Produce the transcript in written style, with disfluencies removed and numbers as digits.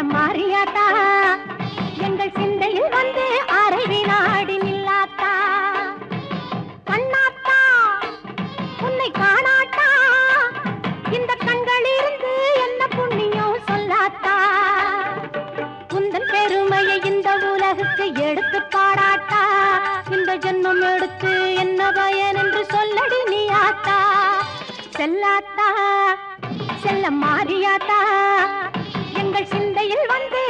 மாறியாத்தா எங்கள் சிந்தையில் வந்து அரை வினாடி நில்லாத்தா கண்ணாத்தா உன்னை காணாட்டா இந்த கண்களிலிருந்து என்ன புண்ணியம் சொல்லாத்தா உந்தன் பெருமையை இந்த உலகுக்கு எடுத்து பாடாட்டா இந்த ஜென்மம் எடுத்து என்ன பயன் என்று சொல்லடி நீ ஆத்தா செல்லாத்தா செல்ல மாறியாத்தா எங்கள் சிந்தையில் வந்து